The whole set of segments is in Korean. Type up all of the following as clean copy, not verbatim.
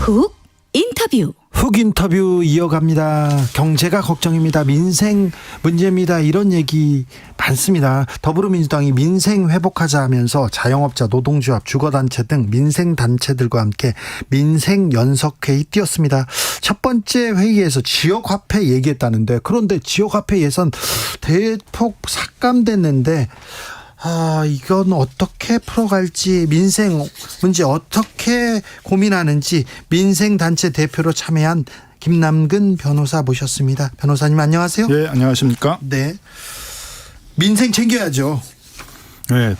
훅 인터뷰. 훅 인터뷰 이어갑니다. 경제가 걱정입니다. 민생 문제입니다. 이런 얘기 많습니다. 더불어민주당이 민생 회복하자 하면서 자영업자, 노동조합, 주거단체 등 민생단체들과 함께 민생연석회의 띄웠습니다. 첫 번째 회의에서 지역화폐 얘기했다는데, 그런데 지역화폐 예산 대폭 삭감됐는데 이건 어떻게 풀어갈지, 민생 문제 어떻게 고민하는지 민생단체 대표로 참여한 김남근 변호사 모셨습니다. 변호사님 안녕하세요. 네, 안녕하십니까? 네. 민생 챙겨야죠. 네,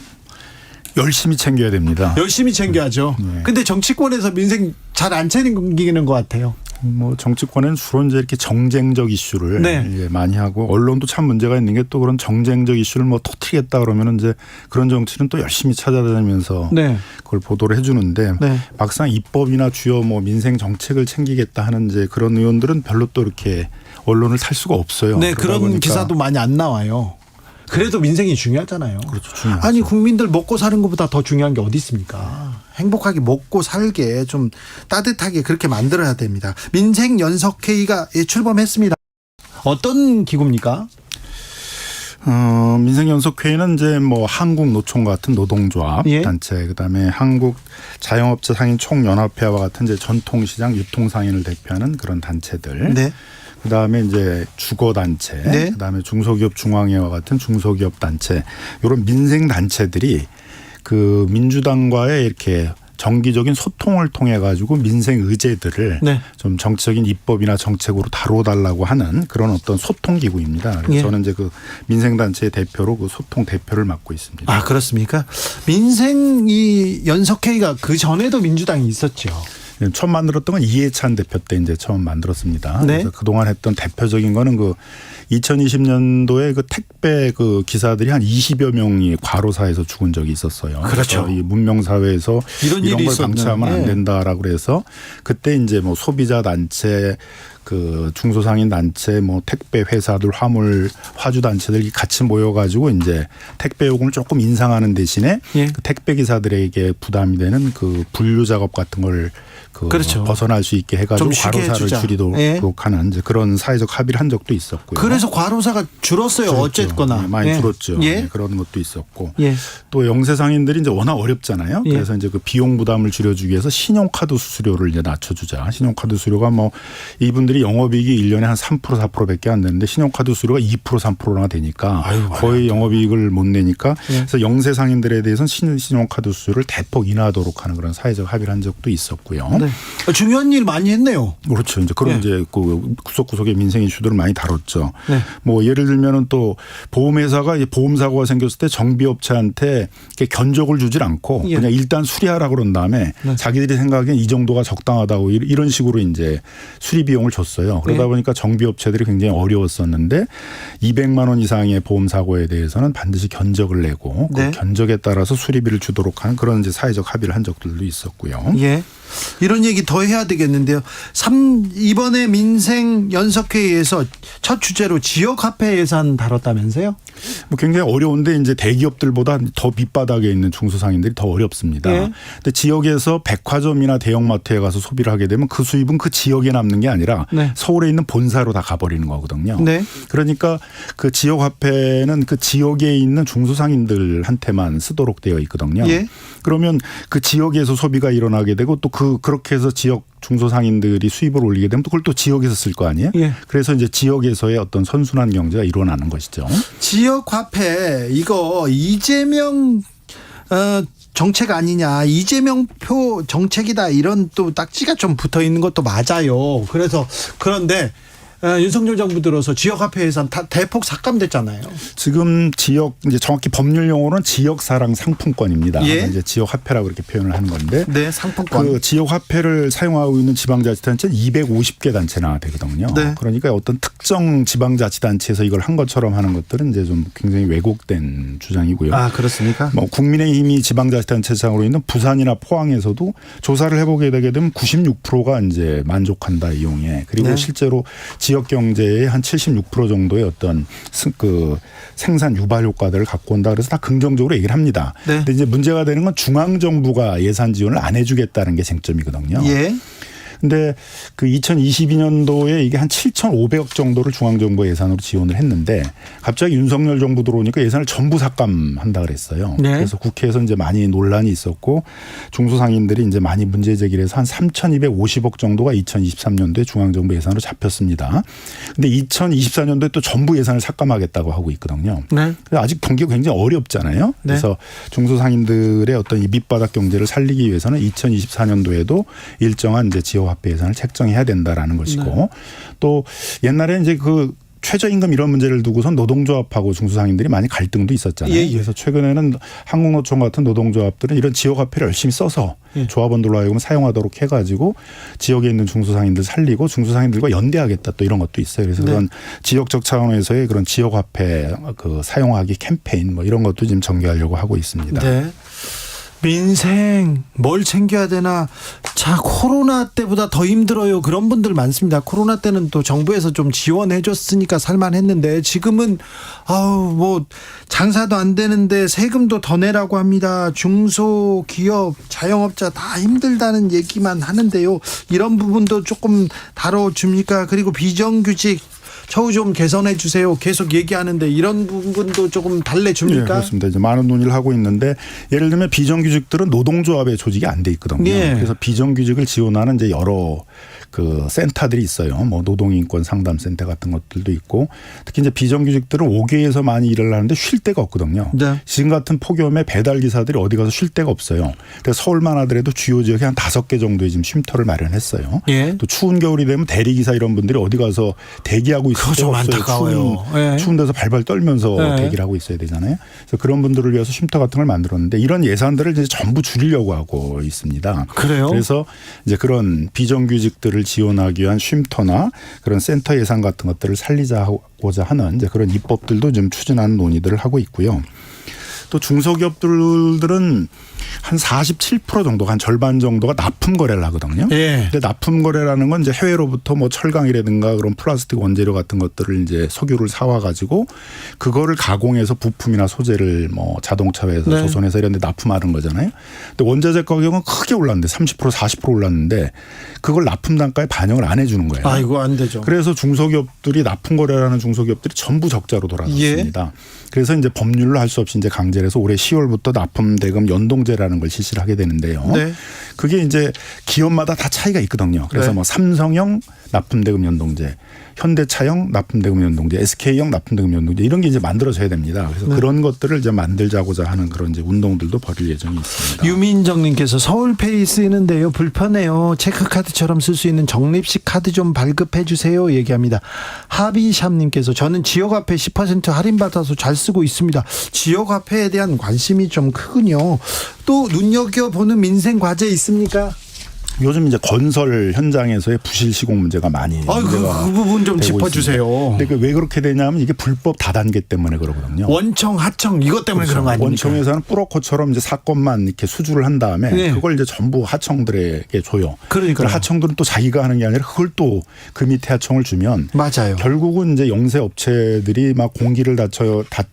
열심히 챙겨야 됩니다. 열심히 챙겨야죠. 네. 근데 정치권에서 민생 잘 안 챙기는 것 같아요. 뭐 정치권은 주로 이제 이렇게 정쟁적 이슈를 네. 많이 하고, 언론도 참 문제가 있는 게 또 그런 정쟁적 이슈를 뭐 터뜨리겠다 그러면은 이제 그런 정치는 또 열심히 찾아다니면서 네. 그걸 보도를 해주는데, 네. 막상 입법이나 주요 뭐 민생 정책을 챙기겠다 하는 이제 그런 의원들은 별로 또 이렇게 언론을 살 수가 없어요. 네, 그런 보니까. 기사도 많이 안 나와요. 그래도 민생이 중요하잖아요. 그렇죠, 중요하죠. 아니, 국민들 먹고 사는 것보다 더 중요한 게 어디 있습니까? 행복하게 먹고 살게 좀 따뜻하게 그렇게 만들어야 됩니다. 민생연석회의가 출범했습니다. 어떤 기구입니까? 민생연석회의는 이제 뭐 한국노총 같은 노동조합 예. 단체, 그다음에 한국 자영업자 상인 총연합회와 같은 이제 전통시장 유통상인을 대표하는 그런 단체들. 네. 그다음에 이제 주거단체, 네. 그다음에 중소기업 중앙회와 같은 중소기업 단체, 이런 민생 단체들이 그 민주당과의 이렇게 정기적인 소통을 통해 가지고 민생 의제들을 네. 좀 정치적인 입법이나 정책으로 다뤄달라고 하는 그런 어떤 소통 기구입니다. 그래서 예. 저는 이제 그 민생 단체 대표로 그 소통 대표를 맡고 있습니다. 아, 그렇습니까? 민생 이 연석회의가 그 전에도 민주당이 있었죠. 처음 만들었던 건 이해찬 대표 때 이제 처음 만들었습니다. 네. 그래서 그동안 했던 대표적인 거는 그 2020년도에 그 택배 그 기사들이 한 20여 명이 과로사에서 죽은 적이 있었어요. 그렇죠. 그래서 이 문명 사회에서 이런 일이 걸 있었네. 방치하면 안 네. 된다라고 그래서 그때 이제 뭐 소비자 단체, 그 중소상인 단체, 뭐 택배 회사들, 화주 단체들이 같이 모여가지고 이제 택배 요금을 조금 인상하는 대신에 예. 그 택배 기사들에게 부담이 되는 그 분류 작업 같은 걸 그렇죠. 벗어날 수 있게 해가지고 좀 쉬게 과로사를 해주자. 줄이도록 예. 하는 이제 그런 사회적 합의를 한 적도 있었고요. 그래서 과로사가 줄었어요. 줄었죠. 어쨌거나. 네, 많이 예. 줄었죠. 예. 네, 그런 것도 있었고. 예. 또 영세상인들이 이제 워낙 어렵잖아요. 예. 그래서 이제 그 비용 부담을 줄여주기 위해서 신용카드 수수료를 이제 낮춰주자. 신용카드 수수료가 뭐 이분들이 영업이익이 1년에 한 3% 4%밖에 안 되는데 신용카드 수수료가 2% 3%가 되니까 거의 영업이익을 못 내니까 예. 그래서 영세상인들에 대해서는 신용카드 수수료를 대폭 인하하도록 하는 그런 사회적 합의를 한 적도 있었고요. 네. 중요한 일 많이 했네요. 그렇죠. 이제 그런 네. 이제 그 구석구석의 민생 이슈들을 많이 다뤘죠. 네. 뭐 예를 들면은 또 보험회사가 보험 사고가 생겼을 때 정비업체한테 이렇게 견적을 주질 않고 예. 그냥 일단 수리하라 그런 다음에 네. 자기들이 생각하기엔 이 정도가 적당하다고 이런 식으로 이제 수리 비용을 줬어요. 그러다 네. 보니까 정비업체들이 굉장히 어려웠었는데 200만 원 이상의 보험 사고에 대해서는 반드시 견적을 내고 네. 그 견적에 따라서 수리비를 주도록 하는 그런 이제 사회적 합의를 한 적들도 있었고요. 예. 이런 얘기 더 해야 되겠는데요. 이번에 민생 연석회의에서 첫 주제로 지역화폐 예산 다뤘다면서요? 뭐 굉장히 어려운데 이제 대기업들보다 더 밑바닥에 있는 중소상인들이 더 어렵습니다. 예. 근데 지역에서 백화점이나 대형마트에 가서 소비를 하게 되면 그 수입은 그 지역에 남는 게 아니라 네. 서울에 있는 본사로 다 가버리는 거거든요. 네. 그러니까 그 지역화폐는 그 지역에 있는 중소상인들한테만 쓰도록 되어 있거든요. 예. 그러면 그 지역에서 소비가 일어나게 되고 또 그렇게 해서 지역 중소상인들이 수입을 올리게 되면 또 그걸 또 지역에서 쓸 거 아니에요? 예. 그래서 이제 지역에서의 어떤 선순환 경제가 일어나는 것이죠. 지역화폐 이거 이재명 정책 아니냐, 이재명 표 정책이다, 이런 또 딱지가 좀 붙어 있는 것도 맞아요. 그래서 그런데 윤석열 정부 들어서 지역화폐 예산 다 대폭 삭감됐잖아요. 지금 지역 이제 정확히 법률 용어는 지역사랑 상품권입니다. 예. 이제 지역화폐라고 그렇게 표현을 하는 건데 네, 상품권. 그 지역화폐를 사용하고 있는 지방자치단체는 250개 단체나 되거든요. 네. 그러니까 어떤 특정 지방자치단체에서 이걸 한 것처럼 하는 것들은 이제 좀 굉장히 왜곡된 주장이고요. 아, 그렇습니까? 뭐 국민의힘이 지방자치단체장으로 있는 부산이나 포항에서도 조사를 해보게 되게 되면 96%가 이제 만족한다 이용에. 그리고 네. 실제로 지역 경제의 한 76% 정도의 어떤 그 생산 유발 효과들을 갖고 온다. 그래서 다 긍정적으로 얘기를 합니다. 네. 근데 이제 문제가 되는 건 중앙 정부가 예산 지원을 안 해주겠다는 게 쟁점이거든요. 예. 근데 그 2022년도에 이게 한 7,500억 정도를 중앙정부 예산으로 지원을 했는데 갑자기 윤석열 정부 들어오니까 예산을 전부 삭감한다 그랬어요. 네. 그래서 그래서 국회에서 이제 많이 논란이 있었고 중소상인들이 이제 많이 문제 제기를 해서 한 3,250억 정도가 2023년도에 중앙정부 예산으로 잡혔습니다. 근데 2024년도에 또 전부 예산을 삭감하겠다고 하고 있거든요. 네. 아직 경기가 굉장히 어렵잖아요. 그래서 중소상인들의 어떤 이 밑바닥 경제를 살리기 위해서는 2024년도에도 일정한 이제 지역화폐 예산을 책정해야 된다라는 것이고 네. 또 옛날에 이제 그 최저임금 이런 문제를 두고선 노동조합하고 중소상인들이 많이 갈등도 있었잖아요. 예, 예. 그래서 최근에는 한국노총 같은 노동조합들은 이런 지역화폐를 열심히 써서 예. 조합원들로 하여금 사용하도록 해가지고 지역에 있는 중소상인들 살리고 중소상인들과 연대하겠다 또 이런 것도 있어요. 그래서 네. 그런 지역적 차원에서의 그런 지역화폐 그 사용하기 캠페인 뭐 이런 것도 지금 전개하려고 하고 있습니다. 네. 민생 뭘 챙겨야 되나. 자, 코로나 때보다 더 힘들어요. 그런 분들 많습니다. 코로나 때는 또 정부에서 좀 지원해 줬으니까 살만했는데 지금은 뭐 장사도 안 되는데 세금도 더 내라고 합니다. 중소기업 자영업자 다 힘들다는 얘기만 하는데요. 이런 부분도 조금 다뤄줍니까? 그리고 비정규직 처우 좀 개선해 주세요. 계속 얘기하는데 이런 부분도 조금 달래줍니까? 네, 그렇습니다. 이제 많은 논의를 하고 있는데 예를 들면 비정규직들은 노동조합의 조직이 안 돼 있거든요. 네. 그래서 비정규직을 지원하는 이제 여러 그 센터들이 있어요. 뭐 노동인권 상담센터 같은 것들도 있고 특히 이제 비정규직들은 5개에서 많이 일을 하는데 쉴 데가 없거든요. 네. 지금 같은 폭염에 배달 기사들이 어디 가서 쉴 데가 없어요. 그래서 서울만 하더라도 주요 지역에 한 5개 정도의 지금 쉼터를 마련했어요. 예. 또 추운 겨울이 되면 대리기사 이런 분들이 어디 가서 대기하고 있을 그거 좀 데가 없어요. 안타까워요. 추운 데서 발발 떨면서 예. 대기를 하고 있어야 되잖아요. 그래서 그런 분들을 위해서 쉼터 같은 걸 만들었는데 이런 예산들을 이제 전부 줄이려고 하고 있습니다. 그래요? 그래서 이제 그런 비정규직들을 지원하기 위한 쉼터나 그런 센터 예산 같은 것들을 살리자고자 하는 이제 그런 입법들도 좀 추진하는 논의들을 하고 있고요. 또 중소기업들은 한 47% 정도, 한 절반 정도가 납품 거래를 하거든요. 예. 근데 납품 거래라는 건 이제 해외로부터 뭐 철강이라든가 그런 플라스틱 원재료 같은 것들을 이제 석유를 사와 가지고 그거를 가공해서 부품이나 소재를 뭐 자동차에서 네. 조선해서 이런 데 납품하는 거잖아요. 근데 원자재 가격은 크게 올랐는데 30% 40% 올랐는데 그걸 납품 단가에 반영을 안 해주는 거예요. 아이고 안 되죠. 그래서 중소기업들이 납품 거래라는 중소기업들이 전부 적자로 돌아갔습니다. 그래서 이제 법률로 할 수 없이 이제 강제를 해서 올해 10월부터 납품 대금 연동제라는 걸 실시를 하게 되는데요. 네. 그게 이제 기업마다 다 차이가 있거든요. 그래서 네. 뭐 삼성형 납품대금 연동제, 현대차형 납품대금 연동제, SK형 납품대금 연동제 이런 게 이제 만들어져야 됩니다. 그래서 네. 그런 것들을 이제 만들자고자 하는 그런 이제 운동들도 벌일 예정이 있습니다. 유민정님께서 서울페이 쓰이는데요. 불편해요. 체크카드처럼 쓸 수 있는 적립식 카드 좀 발급해 주세요. 얘기합니다. 하비샴님께서 저는 지역화폐 10% 할인받아서 잘 쓰고 있습니다. 지역화폐에 대한 관심이 좀 크군요. 또 눈여겨보는 민생 과제 있습니까? 요즘 이제 건설 현장에서의 부실 시공 문제가 많이 그 부분 좀 짚어주세요. 근데 왜 그렇게 되냐면 이게 불법 다단계 때문에 그러거든요. 원청, 하청 이것 때문에 그런 거 아닙니까? 원청에서는 뿌러코처럼 이제 사건만 이렇게 수주를 한 다음에 네. 그걸 이제 전부 하청들에게 줘요. 그러니까요. 하청들은 또 자기가 하는 게 아니라 그걸 또 그 밑에 하청을 주면 맞아요. 결국은 이제 영세 업체들이 막 공기를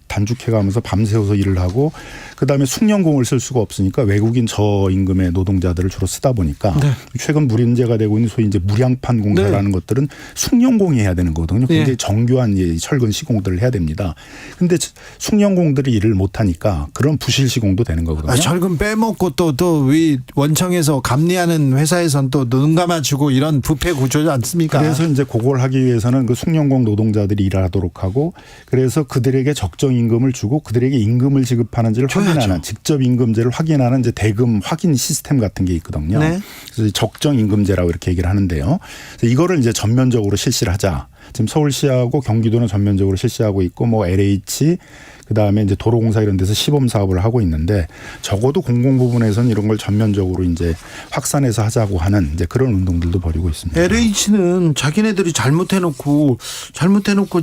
단축해가면서 밤새워서 일을 하고 그다음에 숙련공을 쓸 수가 없으니까 외국인 저임금의 노동자들을 주로 쓰다 보니까 네. 최근 문제가 되고 있는 소위 이제 무량판 공사라는 것들은 숙련공이 해야 되는 거거든요. 굉장히 네. 정교한 철근 시공들을 해야 됩니다. 그런데 숙련공들이 일을 못하니까 그런 부실 시공도 되는 거거든요. 철근 빼먹고 또 이 원청에서 감리하는 회사에선 또 눈 감아주고 이런 부패 구조지 않습니까? 그래서 이제 그걸 하기 위해서는 그 숙련공 노동자들이 일하도록 하고 그래서 그들에게 적정 임금을 주고 그들에게 임금을 지급하는지를 확인하는 직접 임금제를 확인하는 이제 대금 확인 시스템 같은 게 있거든요. 네. 그래서 적정 임금제라고 이렇게 얘기를 하는데요. 그래서 이거를 이제 전면적으로 실시를 하자. 지금 서울시하고 경기도는 전면적으로 실시하고 있고 뭐 LH 그다음에 이제 도로공사 이런 데서 시범 사업을 하고 있는데 적어도 공공 부분에서는 이런 걸 전면적으로 이제 확산해서 하자고 하는 이제 그런 운동들도 벌이고 있습니다. LH는 자기네들이 잘못해놓고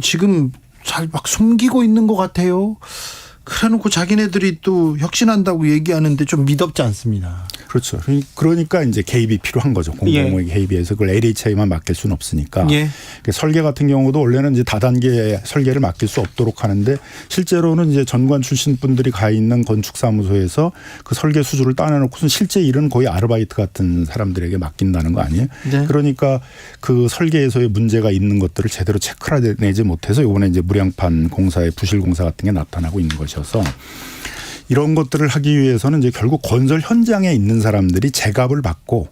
지금 잘 막 숨기고 있는 것 같아요. 그래놓고 자기네들이 또 혁신한다고 얘기하는데 좀 미덥지 않습니다. 그렇죠. 그러니까 이제 개입이 필요한 거죠. 공공의 개입에서 그걸 LHI만 맡길 수는 없으니까. 설계 같은 경우도 원래는 이제 다단계 설계를 맡길 수 없도록 하는데 실제로는 이제 전관 출신 분들이 가 있는 건축사무소에서 그 설계 수주를 따내놓고서 실제 일은 거의 아르바이트 같은 사람들에게 맡긴다는 거 아니에요? 그러니까 그 설계에서의 문제가 있는 것들을 제대로 체크를 내지 못해서 이번에 이제 무량판 공사의 부실 공사 같은 게 나타나고 있는 것이어서 이런 것들을 하기 위해서는 이제 결국 건설 현장에 있는 사람들이 제값을 받고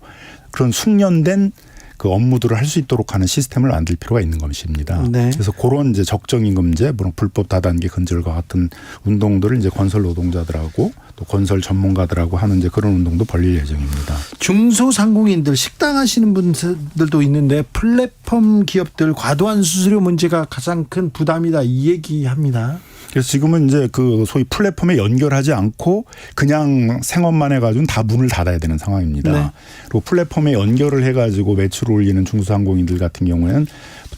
그런 숙련된 그 업무들을 할 수 있도록 하는 시스템을 만들 필요가 있는 것입니다. 그래서 그런 이제 적정임금제, 물론 불법 다단계 근절과 같은 운동들을 이제 건설 노동자들하고 또 건설 전문가들하고 하는 이제 그런 운동도 벌릴 예정입니다. 중소상공인들 식당 하시는 분들도 있는데 플랫폼 기업들 과도한 수수료 문제가 가장 큰 부담이다 이 얘기합니다. 그래서 지금은 이제 그 소위 플랫폼에 연결하지 않고 그냥 생업만 해가지고는 다 문을 닫아야 되는 상황입니다. 그리고 플랫폼에 연결을 해가지고 매출을 올리는 중소상공인들 같은 경우에는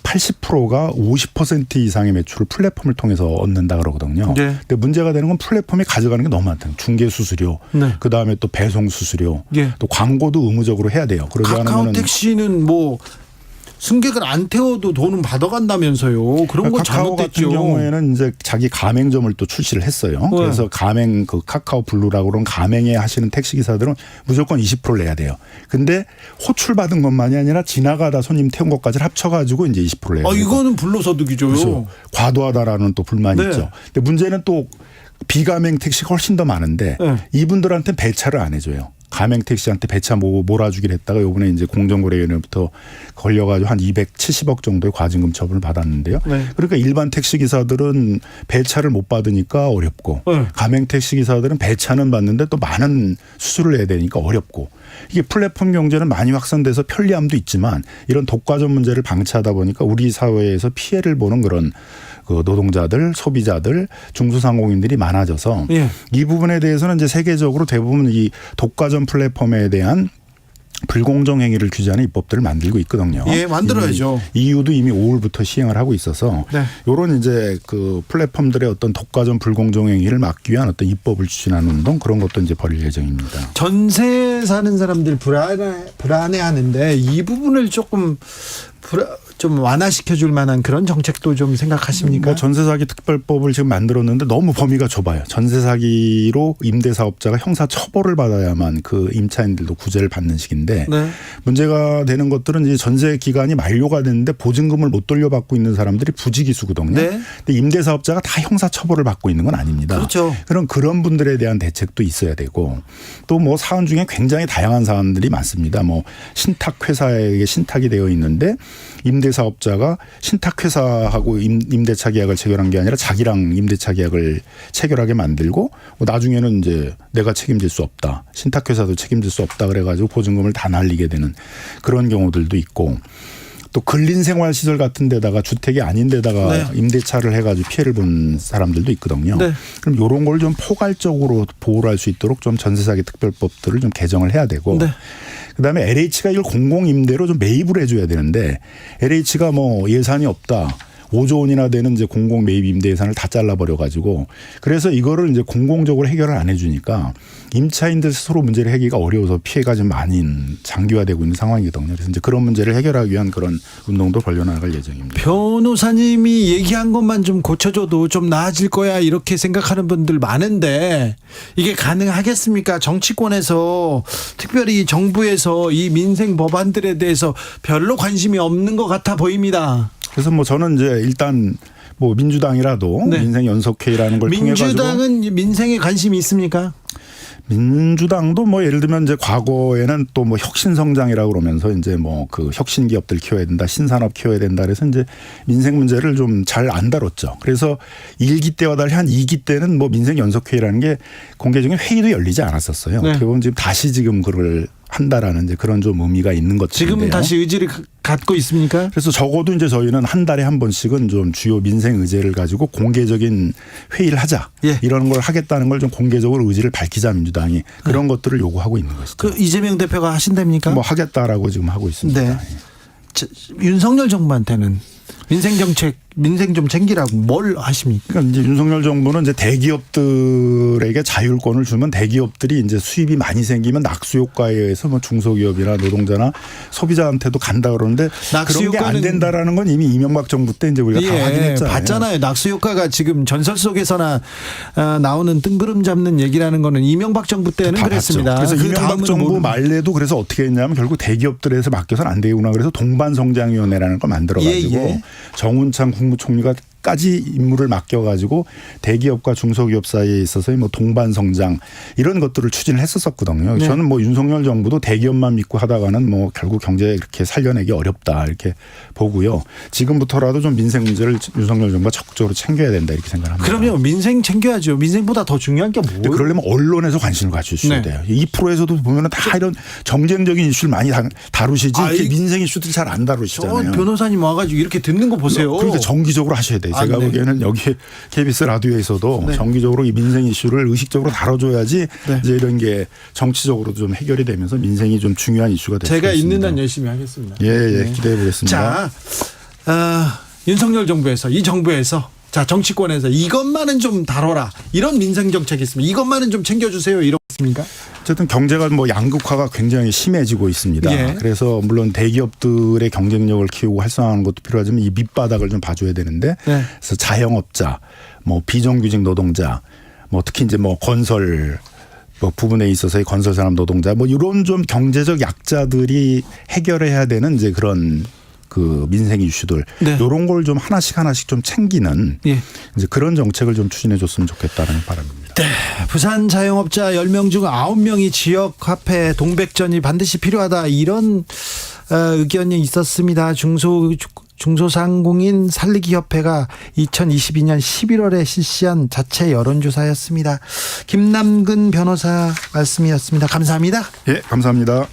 80%가 50% 이상의 매출을 플랫폼을 통해서 얻는다 그러거든요. 근데 문제가 되는 건 플랫폼이 가져가는 게 너무 많다. 중개 수수료, 그 다음에 또 배송 수수료, 또 광고도 의무적으로 해야 돼요. 그러지 않으면 카카오 택시는 뭐 승객을 안 태워도 돈은 받아간다면서요. 그런 건 카카오 잘못됐죠. 같은 경우에는 이제 자기 가맹점을 또 출시를 했어요. 그래서 가맹 그 카카오 블루라고 그런 가맹에 하시는 택시 기사들은 무조건 20%를 내야 돼요. 근데 호출 받은 것만이 아니라 지나가다 손님 태운 것까지 합쳐가지고 이제 20%를 내야 돼요. 이거는 불로소득이죠. 그래서 과도하다라는 또 불만이 있죠. 근데 문제는 또 비가맹 택시가 훨씬 더 많은데 이분들한테 배차를 안 해줘요. 가맹 택시한테 배차 몰아주기로 했다가 요번에 이제 공정거래위원회부터 걸려가지고 한 270억 정도의 과징금 처분을 받았는데요. 그러니까 일반 택시 기사들은 배차를 못 받으니까 어렵고 가맹 택시 기사들은 배차는 받는데 또 많은 수수료를 내야 되니까 어렵고 이게 플랫폼 경제는 많이 확산돼서 편리함도 있지만 이런 독과점 문제를 방치하다 보니까 우리 사회에서 피해를 보는 그런 그 노동자들, 소비자들, 중소상공인들이 많아져서 이 부분에 대해서는 이제 세계적으로 대부분 이 독과점 플랫폼에 대한 불공정 행위를 규제하는 입법들을 만들고 있거든요. 만들어야죠. EU도 이미 5월부터 시행을 하고 있어서 이런 이제 그 플랫폼들의 어떤 독과점 불공정 행위를 막기 위한 어떤 입법을 추진하는 운동 그런 것도 이제 벌일 예정입니다. 전세 사는 사람들 불안해하는데 이 부분을 조금 좀 완화시켜줄 만한 그런 정책도 좀 생각하십니까? 뭐 전세 사기 특별법을 지금 만들었는데 너무 범위가 좁아요. 전세 사기로 임대사업자가 형사 처벌을 받아야만 그 임차인들도 구제를 받는 식인데 문제가 되는 것들은 이제 전세 기간이 만료가 됐는데 보증금을 못 돌려받고 있는 사람들이 부지기수거든요. 근데 임대사업자가 다 형사 처벌을 받고 있는 건 아닙니다. 그렇죠. 그런 분들에 대한 대책도 있어야 되고 또 뭐 사안 중에 굉장히 다양한 사안들이 많습니다. 뭐 신탁회사에게 신탁이 되어 있는데 임대사업자가 신탁회사하고 임대차 계약을 체결한 게 아니라 자기랑 임대차 계약을 체결하게 만들고 나중에는 이제 내가 책임질 수 없다. 신탁회사도 책임질 수 없다 그래가지고 보증금을 다 날리게 되는 그런 경우들도 있고 또 근린생활시설 같은 데다가 주택이 아닌 데다가 임대차를 해가지고 피해를 본 사람들도 있거든요. 그럼 이런 걸 좀 포괄적으로 보호를 할 수 있도록 좀 전세사기 특별법들을 좀 개정을 해야 되고 그다음에 LH가 이걸 공공임대로 좀 매입을 해줘야 되는데 LH가 뭐 예산이 없다. 5조 원이나 되는 이제 공공 매입 임대 예산을 다 잘라버려 가지고 그래서 이거를 이제 공공적으로 해결을 안 해주니까 임차인들 스스로 문제를 해결하기가 어려워서 피해가 좀 많이 장기화되고 있는 상황이거든요. 그래서 이제 그런 문제를 해결하기 위한 그런 운동도 벌려나갈 예정입니다. 변호사님이 얘기한 것만 좀 고쳐줘도 좀 나아질 거야 이렇게 생각하는 분들 많은데 이게 가능하겠습니까? 정치권에서 특별히 정부에서 이 민생 법안들에 대해서 별로 관심이 없는 것 같아 보입니다. 그래서 뭐 저는 이제 일단 뭐 민주당이라도 민생 연석회의라는 걸 통해 가지고 민주당은 민생에 관심이 있습니까? 민주당도 뭐 예를 들면 이제 과거에는 또 뭐 혁신 성장이라고 그러면서 이제 뭐 그 혁신 기업들 키워야 된다, 신산업 키워야 된다 그래서 이제 민생 문제를 좀 잘 안 다뤘죠. 그래서 1기 때와 달리 한 2기 때는 뭐 민생 연석회의라는 게 공개적인 회의도 열리지 않았었어요. 어떻게 보면 지금 다시 지금 그걸 한다라는 이제 그런 좀 의미가 있는 것 같은데요. 지금은 다시 의지를 갖고 있습니까? 그래서 적어도 이제 저희는 한 달에 한 번씩은 좀 주요 민생 의제를 가지고 공개적인 회의를 하자. 이런 걸 하겠다는 걸 좀 공개적으로 의지를 밝히자 민주당이 그런 것들을 요구하고 있는 것이죠. 그 이재명 대표가 하신답니까? 뭐 하겠다라고 지금 하고 있습니다. 윤석열 정부한테는 민생 정책 민생 좀 챙기라고 뭘 하십니까? 그러니까 이제 윤석열 정부는 이제 대기업들에게 자율권을 주면 대기업들이 이제 수입이 많이 생기면 낙수 효과에 의해서 뭐 중소기업이나 노동자나 소비자한테도 간다 그러는데 낙수 그런 게 안 효과는 된다라는 건 이미 이명박 정부 때 이제 우리가 다 확인했잖아요. 봤잖아요. 낙수 효과가 지금 전설 속에서나 나오는 뜬구름 잡는 얘기라는 거는 이명박 정부 때는 다 그랬습니다. 봤죠. 그래서 그 이명박 다음은 정부 모르는. 말래도 그래서 어떻게 했냐면 결국 대기업들에서 맡겨서는 안 되구나 그래서 동반성장위원회라는 걸 만들어가지고 예. 정운창 국무총리가 까지 임무를 맡겨가지고 대기업과 중소기업 사이에 있어서의 뭐 동반성장 이런 것들을 추진을 했었거든요. 네. 저는 뭐 윤석열 정부도 대기업만 믿고 하다가는 뭐 결국 경제 이렇게 살려내기 어렵다 이렇게 보고요. 지금부터라도 좀 민생 문제를 윤석열 정부가 적극적으로 챙겨야 된다 이렇게 생각합니다. 그러면 민생 챙겨야죠. 민생보다 더 중요한 게 뭐예요? 그러려면 언론에서 관심을 가져주셔야 돼요. 2%에서도 보면은 다 이런 정쟁적인 이슈를 많이 다루시지 이렇게 민생 이슈들 잘 안 다루시잖아요. 변호사님 와가지고 이렇게 듣는 거 보세요. 그러니까 정기적으로 하셔야 돼요. 제가 네. 보기에는 여기 KBS 라디오에서도 네. 정기적으로 이 민생 이슈를 의식적으로 다뤄줘야지 네. 이제 이런 게 정치적으로도 좀 해결이 되면서 민생이 좀 중요한 이슈가 될 수 있습니다. 제가 있는 한 열심히 하겠습니다. 예, 기대해 보겠습니다. 자, 윤석열 정부에서 이 정부에서 자 정치권에서 이것만은 좀 다뤄라 이런 민생 정책이 있습니다. 이것만은 좀 챙겨주세요 이런 거 있습니까? 어쨌든 경제가 뭐 양극화가 굉장히 심해지고 있습니다. 예. 그래서 물론 대기업들의 경쟁력을 키우고 활성화하는 것도 필요하지만 이 밑바닥을 좀 봐줘야 되는데 네. 그래서 자영업자, 뭐 비정규직 노동자, 뭐 특히 이제 뭐 건설 뭐 부분에 있어서의 건설 산업 노동자 뭐 이런 좀 경제적 약자들이 해결해야 되는 이제 그런 그 민생 이슈들 네. 이런 걸 좀 하나씩 좀 챙기는 예. 이제 그런 정책을 좀 추진해 줬으면 좋겠다는 바람입니다. 네. 부산 자영업자 10명 중 9명이 지역화폐 동백전이 반드시 필요하다 이런 의견이 있었습니다. 중소상공인 살리기 협회가 2022년 11월에 실시한 자체 여론조사였습니다. 김남근 변호사 말씀이었습니다. 감사합니다. 예, 감사합니다.